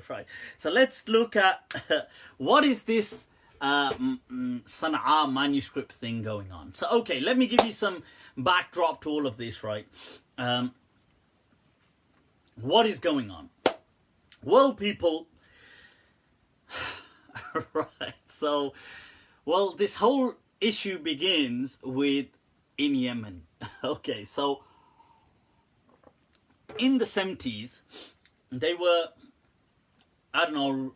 Right. So let's look at what is this Sana'a manuscript thing going on. So, okay, let me give you some backdrop to all of this, right? What is going on? Well, people, right, so, well, this whole issue begins with in Yemen. Okay, so in the 70s, they were, I don't know,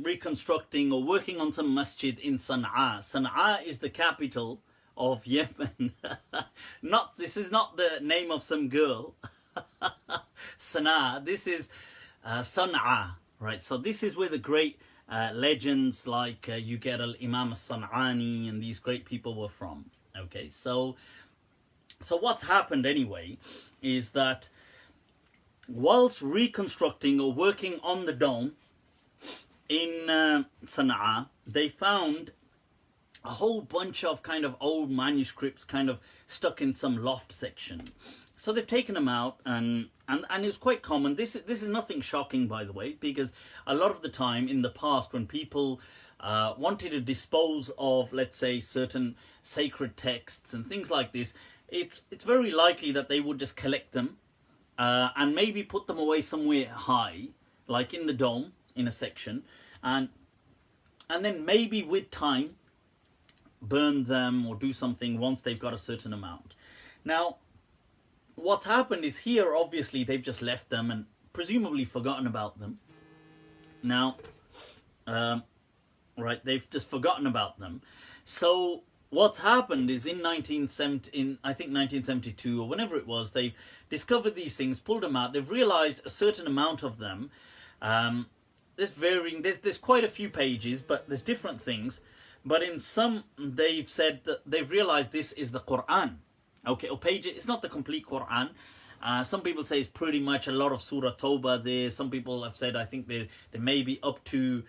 reconstructing or working on some masjid in Sana'a. Sana'a is the capital of Yemen. This is not the name of some girl. Sana'a. This is Sana'a, right? So this is where the great legends like you get Imam al-San'ani and these great people were from. Okay, so what's happened anyway is that whilst reconstructing or working on the dome in Sana'a, they found a whole bunch of kind of old manuscripts kind of stuck in some loft section. So they've taken them out, and it's quite common. This is nothing shocking, by the way, because a lot of the time in the past when people wanted to dispose of, let's say, certain sacred texts and things like this, it's very likely that they would just collect them and maybe put them away somewhere high, like in the dome, in a section, and then maybe with time burn them or do something once they've got a certain amount. Now, what's happened is here, obviously, they've just left them and presumably forgotten about them. Now, right, they've just forgotten about them. So what's happened is in 1972 or whenever it was, they've discovered these things, pulled them out. They've realized a certain amount of them. There's quite a few pages, but there's different things. But in some, they've said that they've realized this is the Quran. Okay, or page, it's not the complete Quran. Some people say it's pretty much a lot of Surah Tawbah there. Some people have said, I think they may be up to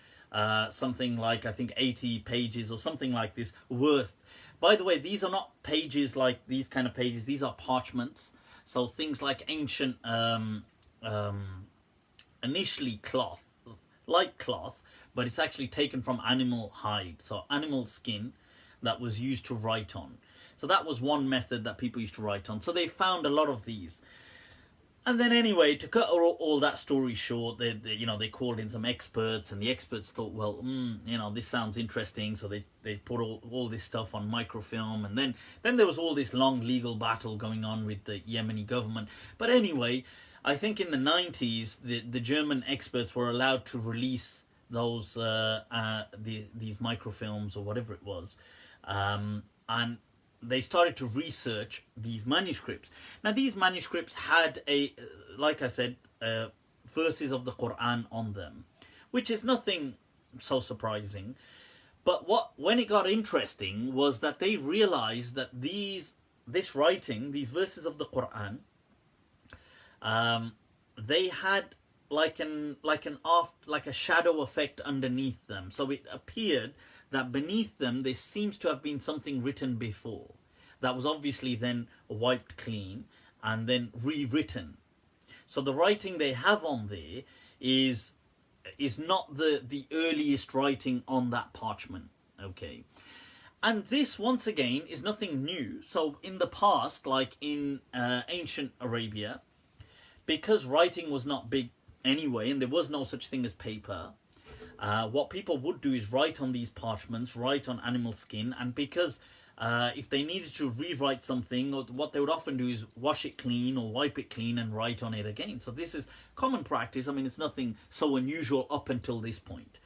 something like, I think 80 pages or something like this worth. By the way, these are not pages like these kind of pages. These are parchments. So things like ancient, initially cloth, like cloth, but it's actually taken from animal hide. So animal skin that was used to write on. So that was one method that people used to write on. So they found a lot of these. And then anyway, to cut all that story short, they called in some experts, and the experts thought, well, this sounds interesting. So they put all this stuff on microfilm, and then there was all this long legal battle going on with the Yemeni government. But anyway, I think in the 90s, the German experts were allowed to release those these microfilms or whatever it was, and they started to research these manuscripts. Now, these manuscripts had like I said, verses of the Quran on them, which is nothing so surprising. But when it got interesting was that they realized that this writing, these verses of the Quran, they had like a shadow effect underneath them. So it appeared that beneath them there seems to have been something written before that was obviously then wiped clean and then rewritten. So the writing they have on there is not the earliest writing on that parchment. Okay, and this once again is nothing new. So in the past, like in ancient Arabia, because writing was not big anyway and there was no such thing as paper, what people would do is write on these parchments, write on animal skin, and because if they needed to rewrite something, what they would often do is wash it clean or wipe it clean and write on it again. So this is common practice. I mean, it's nothing so unusual up until this point.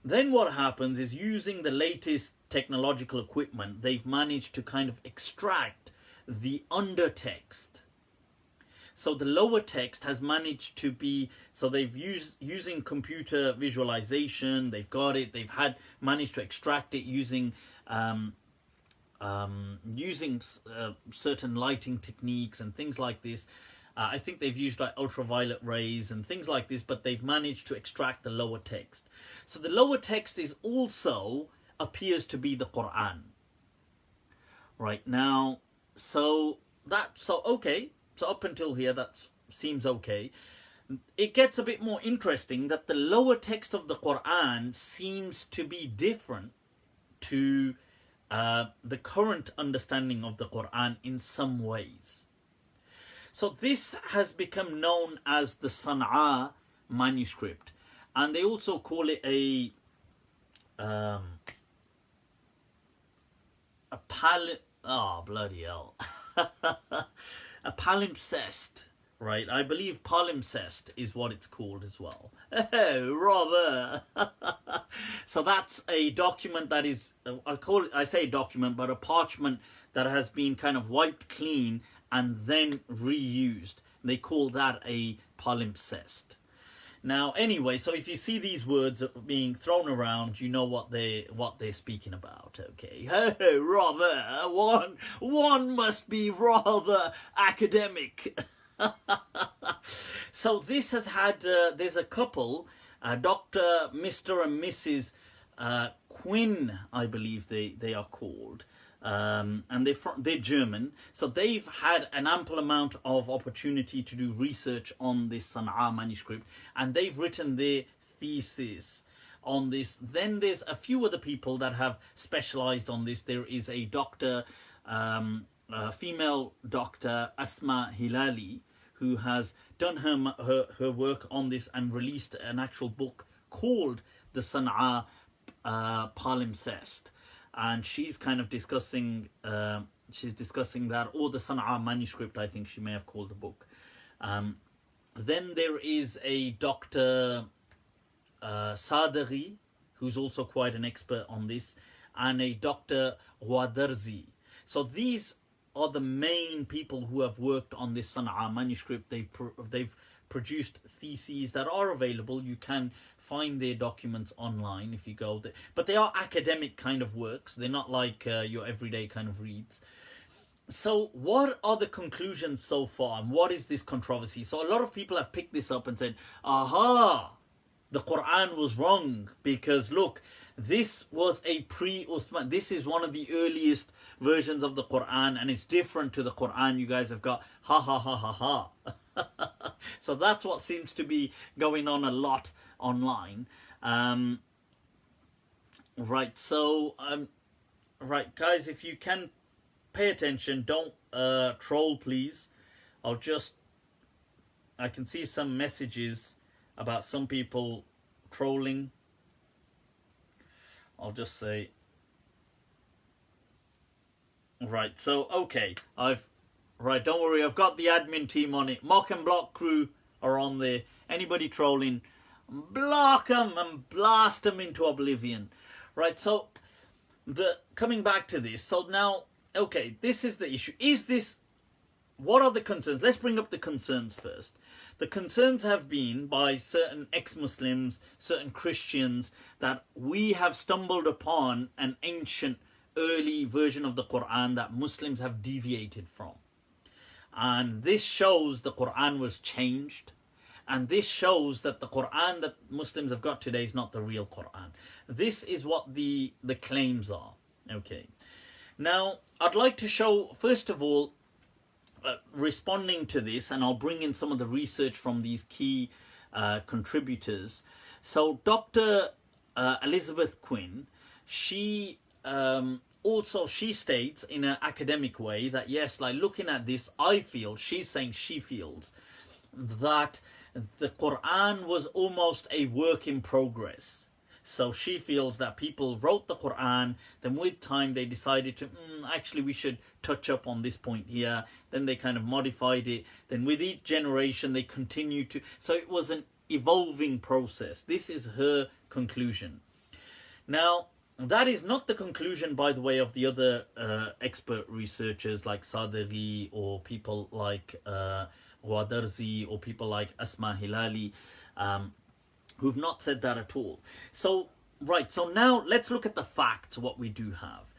Then what happens is, using the latest technological equipment, they've managed to kind of extract the undertext. So the lower text has managed to be, so they've using computer visualization, they've got it, they've managed to extract it using certain lighting techniques and things like this. I think they've used like ultraviolet rays and things like this, but they've managed to extract the lower text. So the lower text is also appears to be the Quran. Right now, okay. So up until here, that seems okay. it gets a bit more interesting that the lower text of the Quran seems to be different to the current understanding of the Quran in some ways. So this has become known as the Sana'a Manuscript, and they also call it a bloody hell, a palimpsest. Right, I believe palimpsest is what it's called as well. Oh, rather. So that's a document that is, I say document, but a parchment that has been kind of wiped clean and then reused. They call that a palimpsest. Now, anyway, so if you see these words being thrown around, you know what they're speaking about. Okay, rather one must be rather academic. So this has had, there's a couple, Dr. Mr. and Mrs. Quinn, I believe they are called, and they're German, so they've had an ample amount of opportunity to do research on this Sana'a manuscript, and they've written their thesis on this. Then there's a few other people that have specialized on this. There is a doctor, female doctor, Asma Hilali, who has done her work on this and released an actual book called the Sana'a Palimpsest, and she's kind of discussing that, or the Sana'a manuscript, I think she may have called the book. Then there is a Dr. Sadeghi, who's also quite an expert on this, and a Dr. Wadarzi. So these are the main people who have worked on this Sana'a manuscript. They've produced theses that are available. You can find their documents online if you go there. But they are academic kind of works. They're not like your everyday kind of reads. So what are the conclusions so far? And what is this controversy? So a lot of people have picked this up and said, aha, the Quran was wrong, because look, this was a pre-Uthman. This is one of the earliest versions of the Quran, and it's different to the Quran you guys have got. Ha ha ha ha ha. So that's what seems to be going on a lot online. Right, so right, guys, if you can pay attention, don't troll, please. I can see some messages about some people trolling. I'll just say, right, so, okay, don't worry, I've got the admin team on it. Mock and Block crew are on there. Anybody trolling, block them and blast them into oblivion. Right, so, coming back to this, so now, okay, this is the issue. What are the concerns? Let's bring up the concerns first. The concerns have been by certain ex-Muslims, certain Christians, that we have stumbled upon an ancient, early version of the Quran that Muslims have deviated from. And this shows the Quran was changed. And this shows that the Quran that Muslims have got today is not the real Quran. This is what the claims are. Okay. Now, I'd like to show, first of all, responding to this, and I'll bring in some of the research from these key contributors. So Dr. Elizabeth Quinn, she states in an academic way that yes, like looking at this, she's saying she feels that the Quran was almost a work in progress. So she feels that people wrote the Quran, then with time they decided to, actually we should touch up on this point here. Then they kind of modified it. Then with each generation they continued to, so it was an evolving process. This is her conclusion. Now, that is not the conclusion, by the way, of the other expert researchers like Sadeghi, or people like Wadarzi, or people like Asma Hilali, who've not said that at all. So, right, so now let's look at the facts, what we do have.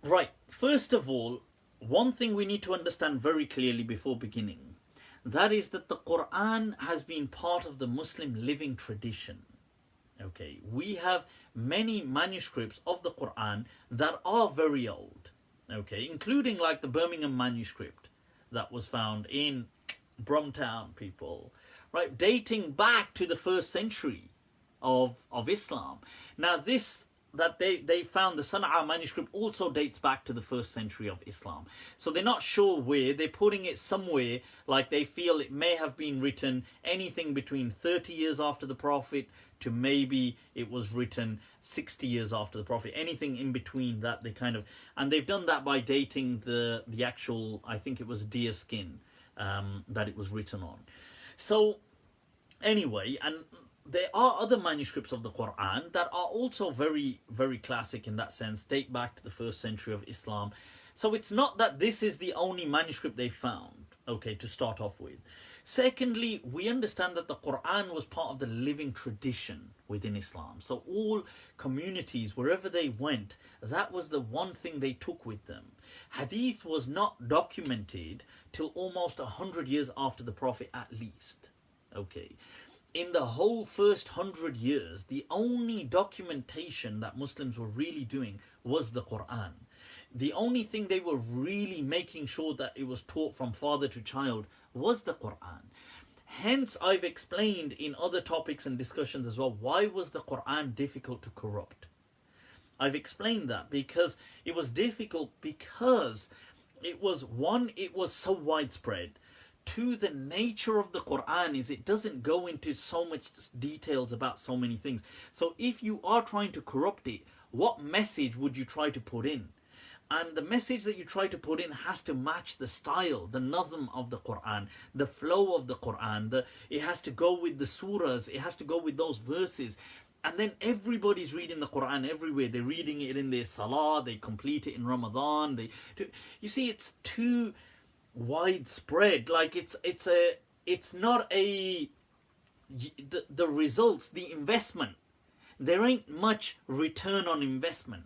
Right, first of all, one thing we need to understand very clearly before beginning, that is that the Quran has been part of the Muslim living tradition. Okay, we have many manuscripts of the Quran that are very old, okay, including like the Birmingham manuscript that was found in Brumtown, people. right, dating back to the 1st century of Islam. Now this that they found, the Sana'a Manuscript, also dates back to the 1st century of Islam. So they're not sure where, they're putting it somewhere, like they feel it may have been written anything between 30 years after the Prophet to maybe it was written 60 years after the Prophet, anything in between that they kind of, and they've done that by dating the actual, I think it was deer skin that it was written on. So anyway, and there are other manuscripts of the Quran that are also very, very classic in that sense, date back to the 1st century of Islam. So it's not that this is the only manuscript they found, okay, to start off with. Secondly, we understand that the Quran was part of the living tradition within Islam. So all communities, wherever they went, that was the one thing they took with them. Hadith was not documented till almost 100 years after the Prophet at least, okay. In the whole first 100 years, the only documentation that Muslims were really doing was the Quran. The only thing they were really making sure that it was taught from father to child was the Quran. Hence, I've explained in other topics and discussions as well, why was the Quran difficult to corrupt? I've explained that because it was difficult because it was so widespread. 2, the nature of the Quran is it doesn't go into so much details about so many things. So if you are trying to corrupt it, what message would you try to put in? And the message that you try to put in has to match the style, the nazm of the Quran, the flow of the Quran. It has to go with the surahs, it has to go with those verses. And then everybody's reading the Quran everywhere. They're reading it in their salah, they complete it in Ramadan. You see, it's too widespread. Like it's not the results, the investment, there ain't much return on investment,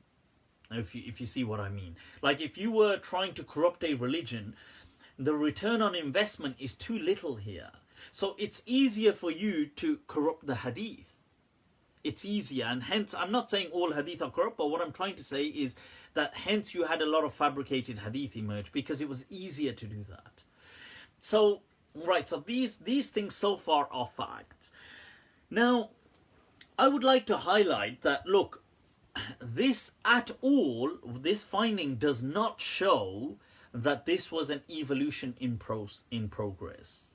if you see what I mean. Like if you were trying to corrupt a religion, the return on investment is too little here. So it's easier for you to corrupt the hadith. It's easier, and hence I'm not saying all hadith are corrupt, but what I'm trying to say is that hence you had a lot of fabricated hadith emerge because it was easier to do that. So, right, so these things so far are facts. Now, I would like to highlight that, look, this finding does not show that this was an evolution in progress.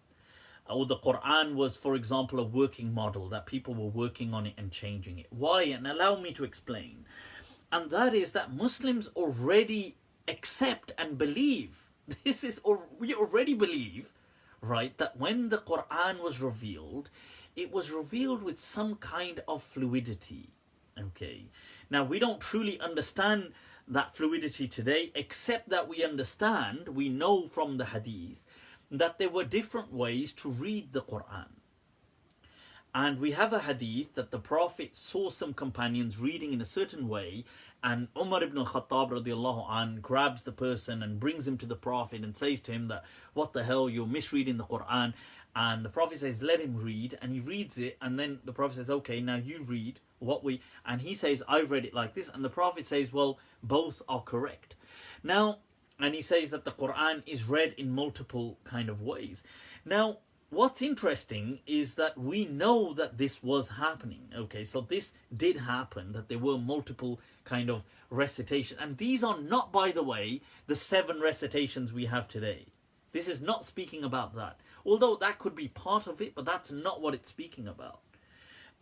Or the Quran was, for example, a working model, that people were working on it and changing it. Why? And allow me to explain. And that is that Muslims already accept and believe. We already believe, right, that when the Quran was revealed, it was revealed with some kind of fluidity. Okay. Now, we don't truly understand that fluidity today, except that we know from the hadith, that there were different ways to read the Quran. And we have a hadith that the Prophet saw some companions reading in a certain way, and Umar ibn al-Khattab radiallahu anh grabs the person and brings him to the Prophet and says to him that, what the hell, you're misreading the Quran. And the Prophet says, let him read, and he reads it, and then the Prophet says, okay, now you read and he says, I've read it like this, and the Prophet says, well, both are correct. Now, and he says that the Quran is read in multiple kind of ways. Now, what's interesting is that we know that this was happening. Okay, so this did happen, that there were multiple kind of recitations. And these are not, by the way, the 7 recitations we have today. This is not speaking about that. Although that could be part of it, but that's not what it's speaking about.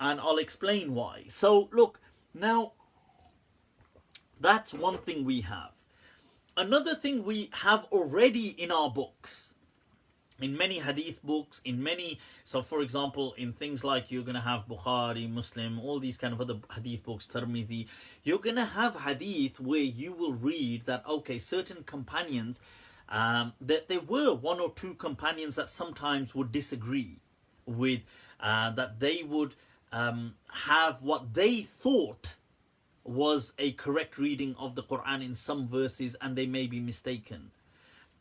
And I'll explain why. So, look, now, that's one thing we have. Another thing we have already in our books, in many hadith books, so for example, in things like you're going to have Bukhari, Muslim, all these kind of other hadith books, Tirmidhi, you're going to have hadith where you will read that, okay, certain companions, that there were 1 or 2 companions that sometimes would disagree with, that they would have what they thought was a correct reading of the Quran in some verses, and they may be mistaken.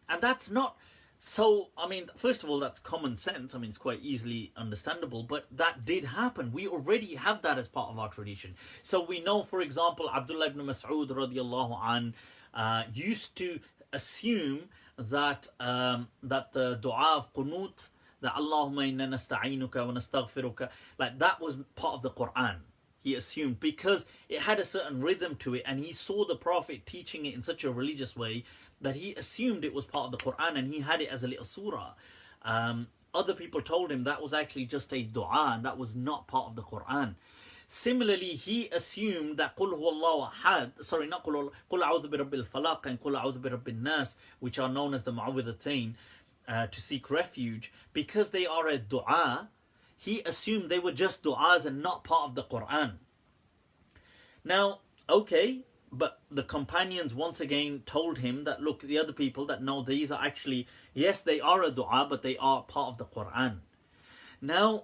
And that's not so, I mean, first of all, that's common sense. I mean, it's quite easily understandable, but that did happen. We already have that as part of our tradition. So we know, for example, Abdullah ibn Mas'ud radiallahu anh used to assume that that the dua of qunut, that Allahumma inna nasta'inuka wa nastaghfiruka, like that was part of the Quran. He assumed because it had a certain rhythm to it, and he saw the Prophet teaching it in such a religious way that he assumed it was part of the Quran, and he had it as a little surah. Other people told him that was actually just a dua and that was not part of the Quran. Similarly, he assumed that Qul huwallahu ahad, sorry, not Qul a'udhu bi rabbil falaq and Qul a'udhu bi rabbin nas, which are known as the mu'awwidhatayn, to seek refuge, because they are a dua, he assumed they were just du'as and not part of the Quran. Now, okay, but the companions once again told him that, look, the other people that know these are actually, yes, they are a dua, but they are part of the Quran. Now,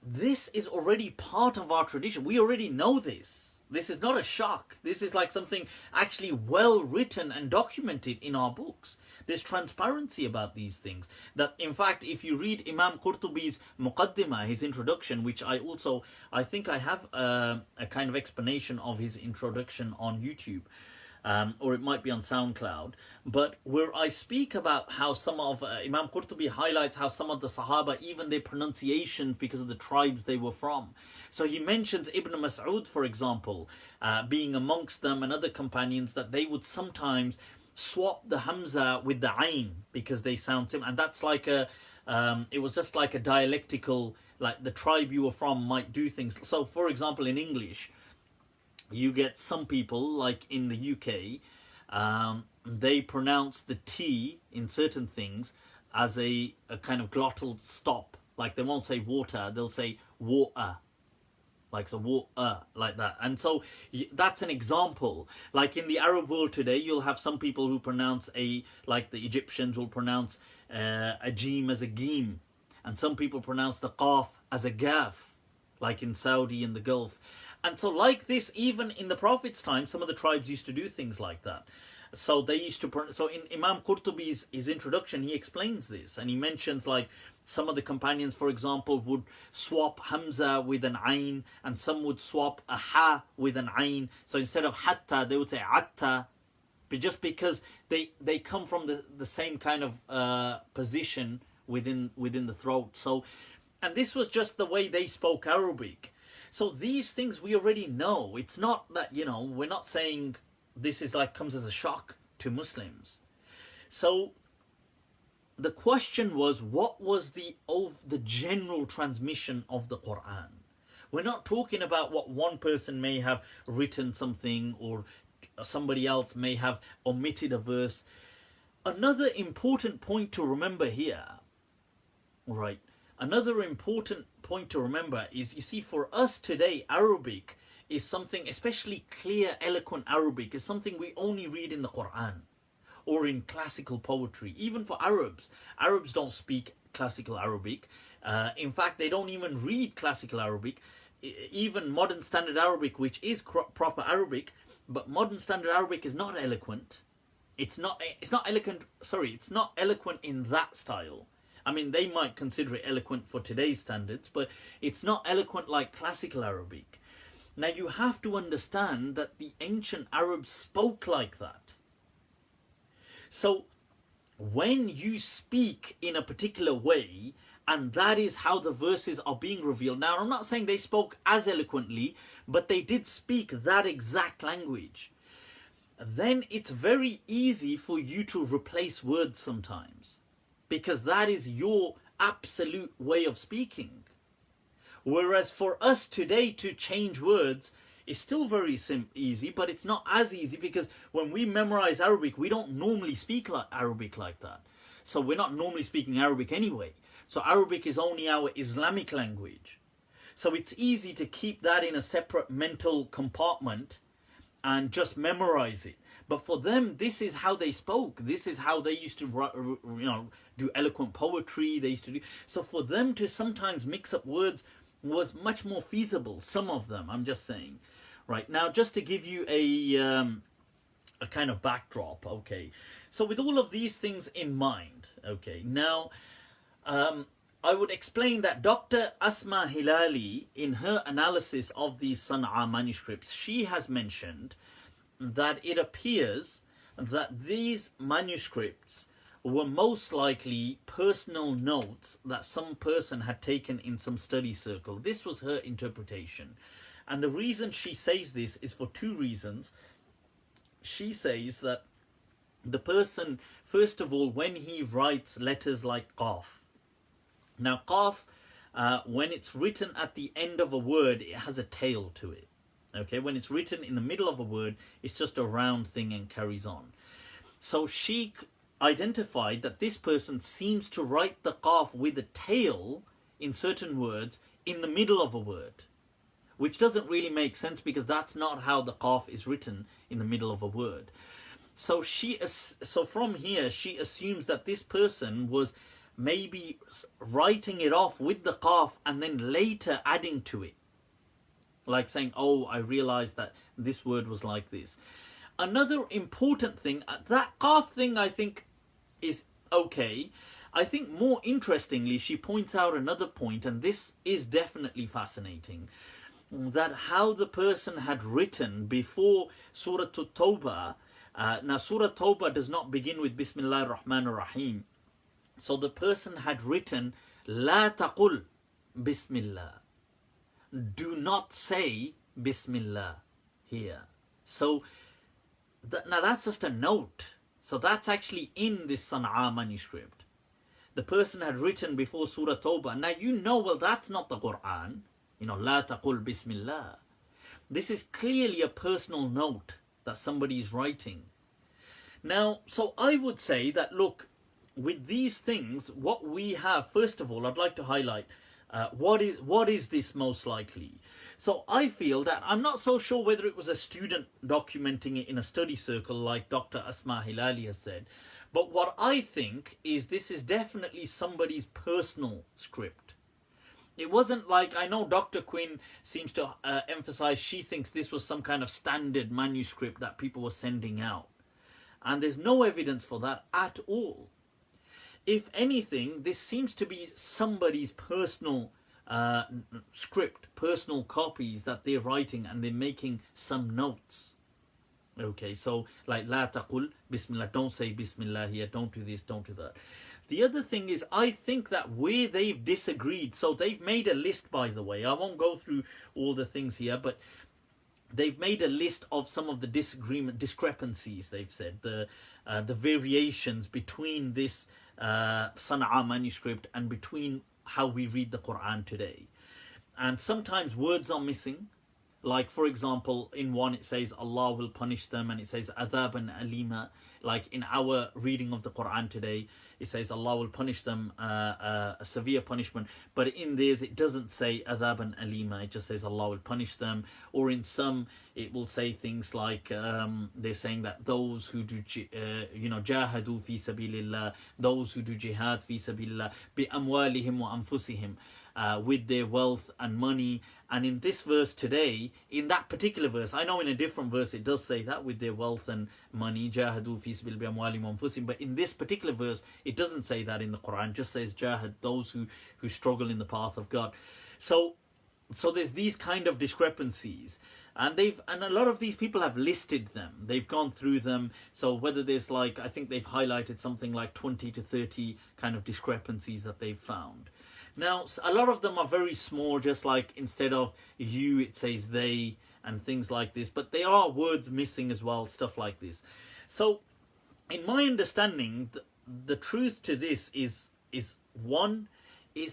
this is already part of our tradition. We already know this. This is not a shock. This is like something actually well written and documented in our books. There's transparency about these things. That in fact, if you read Imam Qurtubi's Muqaddimah, his introduction, which I think I have a kind of explanation of his introduction on YouTube, or it might be on SoundCloud, but where I speak about how some of Imam Qurtubi highlights how some of the Sahaba, even their pronunciations because of the tribes they were from. So he mentions Ibn Mas'ud, for example, being amongst them, and other companions, that they would sometimes swap the Hamza with the Ain because they sound similar, and that's like it was just like a dialectical, like the tribe you were from might do things. So for example, in English, you get some people, like in the UK, they pronounce the T in certain things as a kind of glottal stop. Like they won't say water, they'll say water. Like so, water, like that. And so that's an example. Like in the Arab world today, you'll have some people who pronounce like the Egyptians will pronounce a jim as a gim. And some people pronounce the qaf as a gaf, like in Saudi and the Gulf. And so like this, even in the Prophet's time, some of the tribes used to do things like that. So they used to, so in Imam Qurtubi's his introduction, he explains this, and he mentions like some of the companions, for example, would swap Hamza with an Ain, and some would swap a Ha with an Ain. So instead of Hatta, they would say Atta, but just because they come from the same kind of position within the throat. So, and this was just the way they spoke Arabic. So these things we already know. It's not that, we're not saying this is like comes as a shock to Muslims. So the question was, what was the general transmission of the Quran? We're not talking about what one person may have written something or somebody else may have omitted a verse. Another important point to remember here, right? Another important point to remember is, you see, for us today, Arabic is something, especially clear, eloquent Arabic, is something we only read in the Quran or in classical poetry. Even for Arabs don't speak classical Arabic. In fact, they don't even read classical Arabic. Even modern standard Arabic, which is proper Arabic, but modern standard Arabic is not eloquent. It's not eloquent. Sorry, it's not eloquent in that style. I mean, they might consider it eloquent for today's standards, but it's not eloquent like classical Arabic. Now, you have to understand that the ancient Arabs spoke like that. So, when you speak in a particular way, and that is how the verses are being revealed. Now, I'm not saying they spoke as eloquently, but they did speak that exact language. Then it's very easy for you to replace words sometimes, because that is your absolute way of speaking. Whereas for us today to change words is still very easy, but it's not as easy, because when we memorize Arabic, we don't normally speak like Arabic like that. So we're not normally speaking Arabic anyway. So Arabic is only our Islamic language. So it's easy to keep that in a separate mental compartment and just memorize it. But for them, this is how they spoke. This is how they used to, do eloquent poetry. They used to do. So for them to sometimes mix up words was much more feasible. Some of them, I'm just saying. Right, now, just to give you a kind of backdrop, okay. So with all of these things in mind, okay, now I would explain that Dr. Asma Hilali, in her analysis of these Sana'a manuscripts, she has mentioned that it appears that these manuscripts were most likely personal notes that some person had taken in some study circle. This was her interpretation. And the reason she says this is for two reasons. She says that the person, first of all, when he writes letters like qaf. Now, qaf, when it's written at the end of a word, it has a tail to it. Okay, when it's written in the middle of a word, it's just a round thing and carries on. So she identified that this person seems to write the qaf with a tail in certain words in the middle of a word, which doesn't really make sense because that's not how the qaf is written in the middle of a word. So from here, she assumes that this person was maybe writing it off with the qaf and then later adding to it. Like saying, oh, I realized that this word was like this. Another important thing, that qaf thing I think is okay. I think more interestingly, she points out another point, and this is definitely fascinating, that how the person had written before Surah At-Tawbah. Now, Surah Tawbah does not begin with Bismillah ar-Rahman ar-Rahim. So the person had written, La taqul Bismillah. Do not say Bismillah here. So, now that's just a note. So that's actually in this Sana'a manuscript. The person had written before Surah Tawbah. Now you know, well, that's not the Quran. You know, La taqul Bismillah. This is clearly a personal note that somebody is writing. Now, so I would say that, look, with these things, what we have, first of all, I'd like to highlight what is this most likely. So I feel that I'm not so sure whether it was a student documenting it in a study circle like Dr. Asma Hilali has said, but what I think is this is definitely somebody's personal script. It wasn't like, I know Dr. Quinn seems to emphasize she thinks this was some kind of standard manuscript that people were sending out. And there's no evidence for that at all. If anything, this seems to be somebody's personal script, personal copies that they're writing, and they're making some notes. Okay, so like La taqul Bismillah, don't say Bismillah here, don't do this, don't do that. The other thing is, I think that where they've disagreed, so they've made a list, by the way, I won't go through all the things here, but they've made a list of some of the discrepancies, they've said, the variations between this Sana'a manuscript and between how we read the Quran today. And sometimes words are missing. Like, for example, in one it says Allah will punish them, and it says adhaban alima. Like in our reading of the Quran today, it says Allah will punish them a severe punishment, but in theirs it doesn't say adhaban alima, it just says Allah will punish them. Or in some it will say things like they're saying that those who do jahadu fi sabilillah, those who do jihad fi sabilillah, bi amwalihim wa anfusihim, with their wealth and money. And in this verse today, in that particular verse, I know in a different verse it does say that, with their wealth and money, jahadu fi sabilillah bi amwalihim wa anfusihim, but in this particular verse it doesn't say that in the Quran, it just says jahad, those who struggle in the path of God. So there's these kind of discrepancies, and a lot of these people have listed them, they've gone through them. So whether there's like, I think they've highlighted something like 20 to 30 kind of discrepancies that they've found. Now, a lot of them are very small, just like instead of you it says they and things like this, but there are words missing as well, stuff like this. So in my understanding, the truth to this is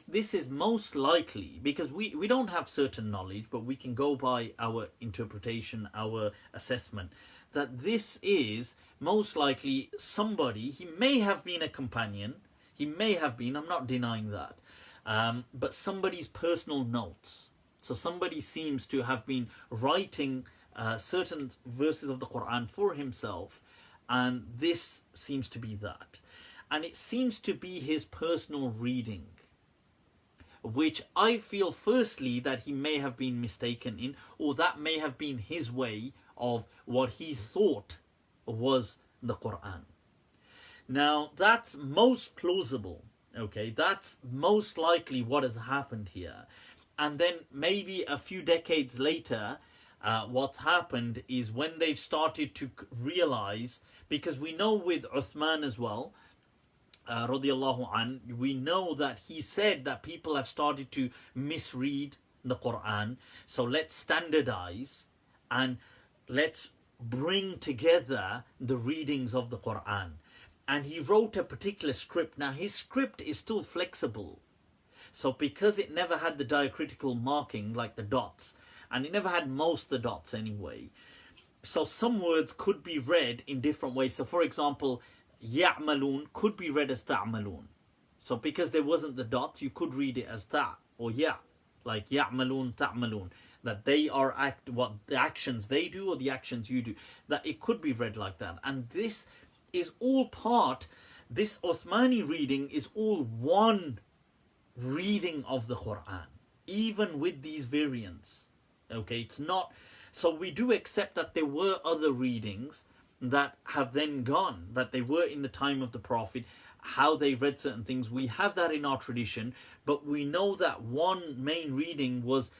this is most likely, because we don't have certain knowledge, but we can go by our interpretation, our assessment, that this is most likely somebody, he may have been a companion, he may have been, I'm not denying that, but somebody's personal notes. So somebody seems to have been writing certain verses of the Quran for himself, and this seems to be that. And it seems to be his personal reading, which I feel firstly that he may have been mistaken in, or that may have been his way of what he thought was the Quran. Now that's most plausible, okay, that's most likely what has happened here. And then maybe a few decades later, what's happened is when they've started to realize, because we know with Uthman as well, radiallahu an, we know that he said that people have started to misread the Quran. So let's standardize and let's bring together the readings of the Quran. And he wrote a particular script. Now his script is still flexible. So because it never had the diacritical marking like the dots, and it never had most of the dots anyway, so some words could be read in different ways. So for example, ya'malun could be read as ta'malun. So because there wasn't the dots, you could read it as ta or ya, like ya'malun, ta'malun, that they are what the actions they do or the actions you do, that it could be read like that. And this is all part, this Uthmani reading is all one reading of the Quran, even with these variants. Okay, it's not, so we do accept that there were other readings that have then gone, that they were in the time of the Prophet, how they read certain things. We have that in our tradition, but we know that one main reading was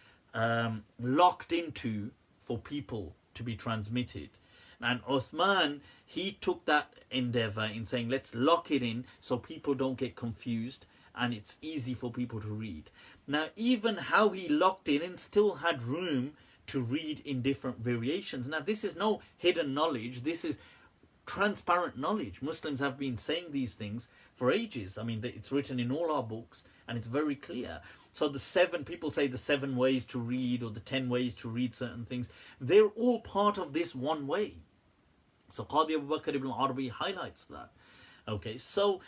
locked into for people to be transmitted. And Uthman, he took that endeavor in saying, let's lock it in so people don't get confused and it's easy for people to read. Now, even how he locked it in still had room to read in different variations. Now, this is no hidden knowledge. This is transparent knowledge. Muslims have been saying these things for ages. I mean, it's written in all our books and it's very clear. So people say the 7 ways to read or the 10 ways to read certain things. They're all part of this one way. So Qadi Abu Bakr ibn Arabi highlights that. Okay, so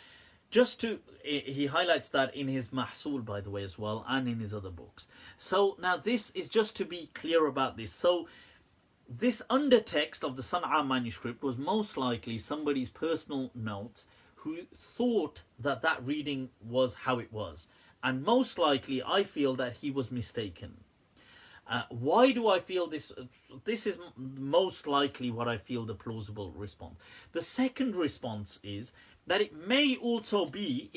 he highlights that in his Mahsul, by the way, as well, and in his other books. So now this is just to be clear about this. So this undertext of the Sana'a manuscript was most likely somebody's personal notes who thought that that reading was how it was. And most likely, I feel that he was mistaken. Why do I feel this? This is most likely what I feel the plausible response. The second response is that it may also be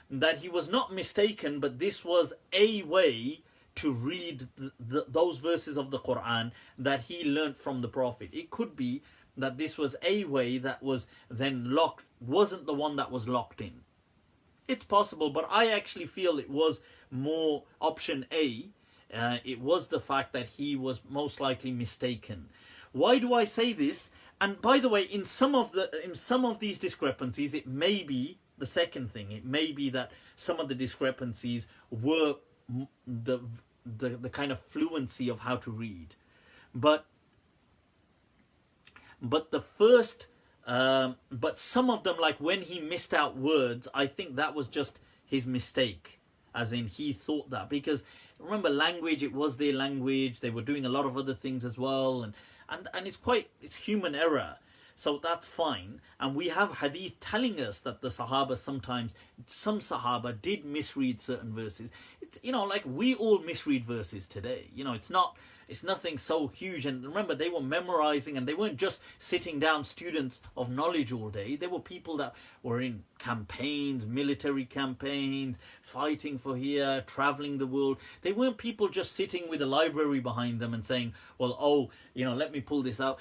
that he was not mistaken, but this was a way to read those verses of the Quran that he learnt from the Prophet. It could be that this was a way that was then locked, wasn't the one that was locked in. It's possible, but I actually feel it was more option A. It was the fact that he was most likely mistaken. Why do I say this? And by the way, in some of these discrepancies, it may be the second thing. It may be that some of the discrepancies were the kind of fluency of how to read, but the first. But some of them, like when he missed out words, I think that was just his mistake, as in he thought that, because remember, language, it was their language, they were doing a lot of other things as well, and it's human error, so that's fine. And we have hadith telling us that the Sahaba some Sahaba did misread certain verses. It's, like we all misread verses today. It's nothing so huge. And remember, they were memorizing, and they weren't just sitting down students of knowledge all day. They were people that were in campaigns, military campaigns, fighting for here, traveling the world. They weren't people just sitting with a library behind them and saying, well, let me pull this out.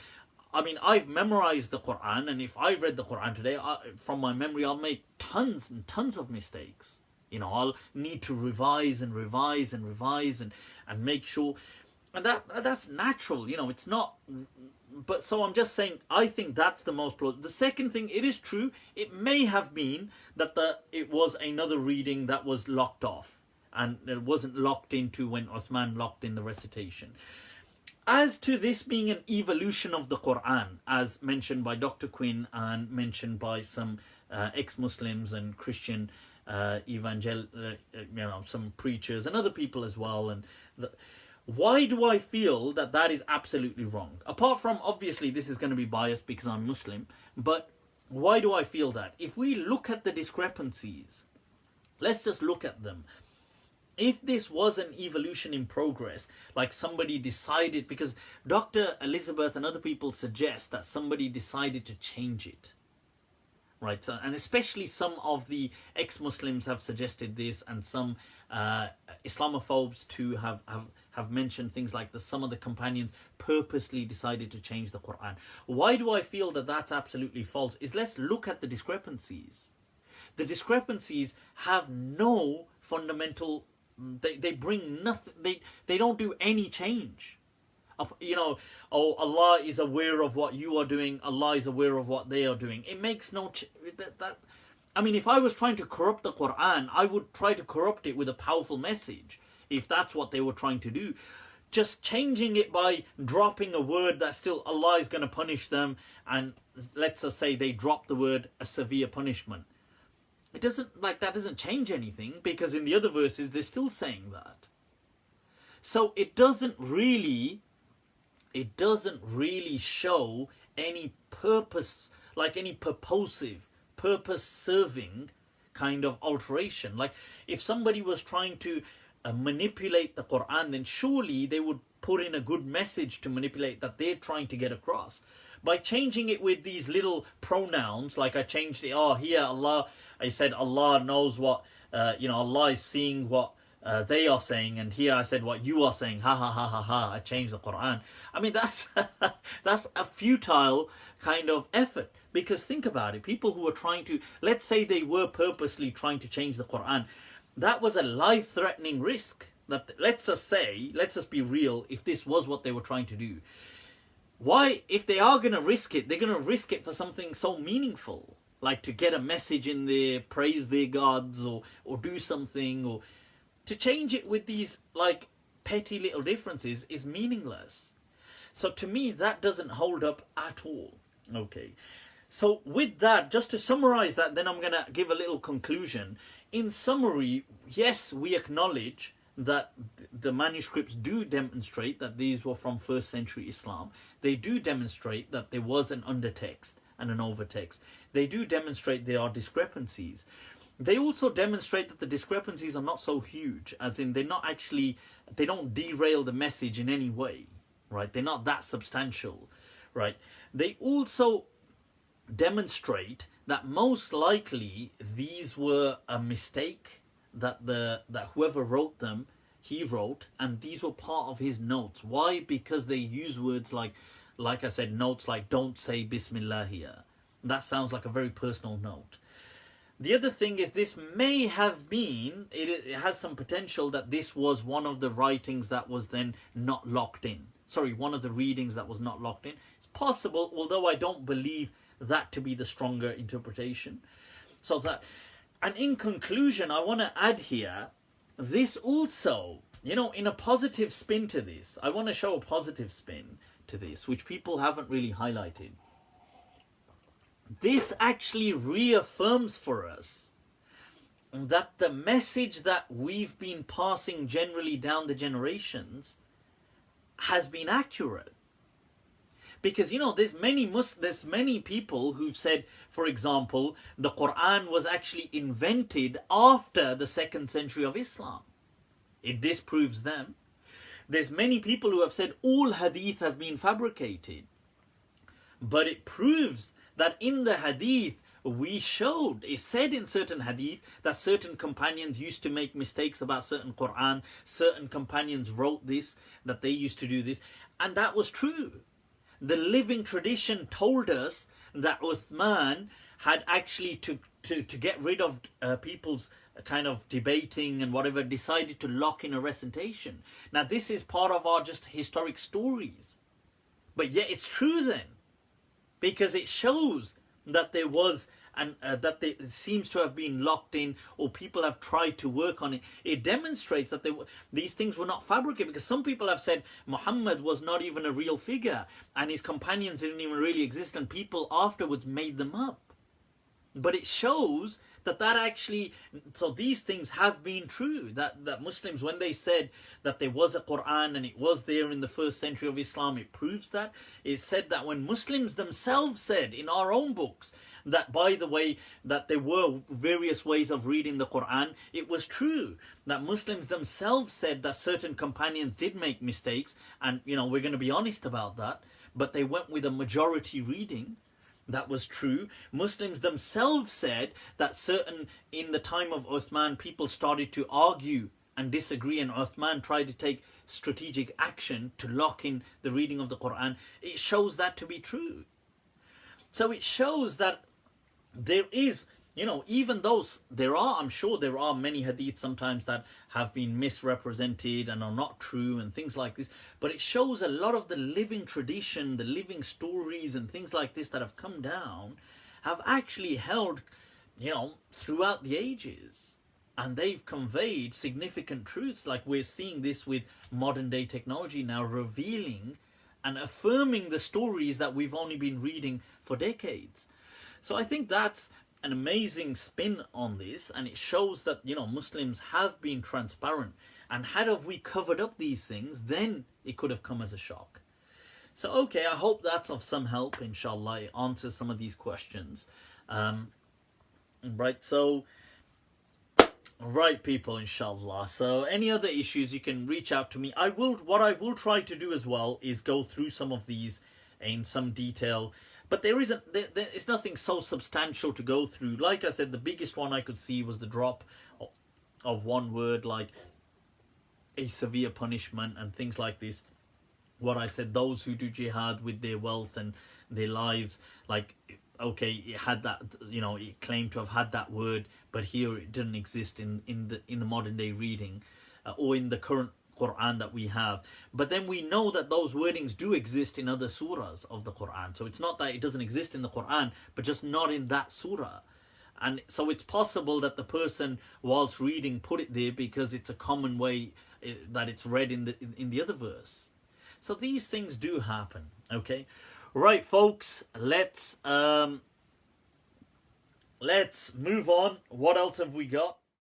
I mean, I've memorized the Quran, and if I read the Quran today, from my memory, I'll make tons and tons of mistakes. I'll need to revise and make sure. And that's natural, it's not. But so I'm just saying, I think that's the most plausible. The second thing, it is true, it may have been that it was another reading that was locked off, and it wasn't locked into when Uthman locked in the recitation. As to this being an evolution of the Quran, as mentioned by Dr. Quinn and mentioned by some ex-Muslims and Christian some preachers and other people as well, why do I feel that is absolutely wrong? Apart from, obviously, this is going to be biased because I'm Muslim, but why do I feel that? If we look at the discrepancies, let's just look at them. If this was an evolution in progress, like somebody decided, because Dr. Elizabeth and other people suggest that somebody decided to change it, right? So, and especially some of the ex-Muslims have suggested this, and some Islamophobes too have have mentioned things like some of the companions purposely decided to change the Quran. Why do I feel that that's absolutely false? Is let's look at the discrepancies. The discrepancies have no fundamental, they bring nothing, they don't do any change. You know, oh, Allah is aware of what you are doing, Allah is aware of what they are doing. It makes no I mean, if I was trying to corrupt the Quran, I would try to corrupt it with a powerful message, if that's what they were trying to do. Just changing it by dropping a word that still Allah is going to punish them, and let's just say they drop the word a severe punishment. It doesn't, like, that doesn't change anything, because in the other verses they're still saying that. So it doesn't really show any purpose, like any purpose-serving kind of alteration. Like, if somebody was trying to manipulate the Quran, then surely they would put in a good message to manipulate that they're trying to get across. By changing it with these little pronouns, like I changed it, here Allah, I said Allah knows what, Allah is seeing what they are saying, and here I said what you are saying, ha ha ha ha ha, I changed the Quran. I mean, that's a futile kind of effort, because think about it, people who are trying to, let's say they were purposely trying to change the Quran, that was a life-threatening risk. That, let's just be real, if this was what they were trying to do, why, if they are going to risk it, they're going to risk it for something so meaningful, like to get a message in there, praise their gods, or do something, or to change it with these like petty little differences is meaningless. So to me, that doesn't hold up at all. Okay, so with that, just to summarize that, then I'm going to give a little conclusion. In summary, yes, we acknowledge that the manuscripts do demonstrate that these were from first century Islam. They do demonstrate that there was an undertext and an overtext. They do demonstrate there are discrepancies. They also demonstrate that the discrepancies are not so huge, as in they don't derail the message in any way, right? They're not that substantial, right? They also demonstrate that most likely these were a mistake that whoever wrote them, he wrote, and these were part of his notes. Why? Because they use words like I said, notes like don't say Bismillah here. That sounds like a very personal note. The other thing is, this may have been, it has some potential that this was one of the writings that was then not locked in. Sorry, one of the readings that was not locked in. It's possible, although I don't believe that to be the stronger interpretation. So that, and in conclusion, I want to add here, this also, in a positive spin to this, I want to show a positive spin to this, which people haven't really highlighted. This actually reaffirms for us that the message that we've been passing generally down the generations has been accurate. Because, there's many people who've said, for example, the Quran was actually invented after the 2nd century of Islam. It disproves them. There's many people who have said all hadith have been fabricated. But it proves that in the hadith, it said in certain hadith that certain companions used to make mistakes about certain Quran, certain companions wrote this, that they used to do this, and that was true. The living tradition told us that Uthman had actually, to get rid of people's kind of debating and whatever, decided to lock in a recitation. Now this is part of our just historic stories, but yet it's true then. Because it shows that there was, and that it seems to have been locked in, or people have tried to work on it. It demonstrates that these things were not fabricated, because some people have said Muhammad was not even a real figure, and his companions didn't even really exist, and people afterwards made them up. But it shows that actually, so these things have been true, that Muslims, when they said that there was a Quran and it was there in the 1st century of Islam, it proves that. It said that when Muslims themselves said in our own books that, by the way, that there were various ways of reading the Quran, it was true that Muslims themselves said that certain companions did make mistakes, and we're going to be honest about that, but they went with a majority reading. That was true. Muslims themselves said that in the time of Uthman, people started to argue and disagree, and Uthman tried to take strategic action to lock in the reading of the Quran, it shows that to be true. So it shows that there is, even those, I'm sure there are many hadiths sometimes that have been misrepresented and are not true and things like this, but it shows a lot of the living tradition, the living stories and things like this that have come down have actually held, throughout the ages. And they've conveyed significant truths, like we're seeing this with modern day technology now revealing and affirming the stories that we've only been reading for decades. So I think that's an amazing spin on this, and it shows that, Muslims have been transparent. And had we covered up these things, then it could have come as a shock. So, okay, I hope that's of some help, inshallah. It answers some of these questions. Right, people, inshallah. So any other issues, you can reach out to me. What I will try to do as well is go through some of these in some detail. But it's nothing so substantial to go through. Like I said, the biggest one I could see was the drop of one word, like a severe punishment and things like this. What I said, those who do jihad with their wealth and their lives, like, okay, it had that, it claimed to have had that word, but here it didn't exist in the modern day reading or in the current Quran that we have. But then we know that those wordings do exist in other surahs of the Quran. So it's not that it doesn't exist in the Quran, but just not in that surah. And so it's possible that the person, whilst reading, put it there because it's a common way that it's read in the other verse. So these things do happen. Okay. Right, folks, let's move on. What else have we got?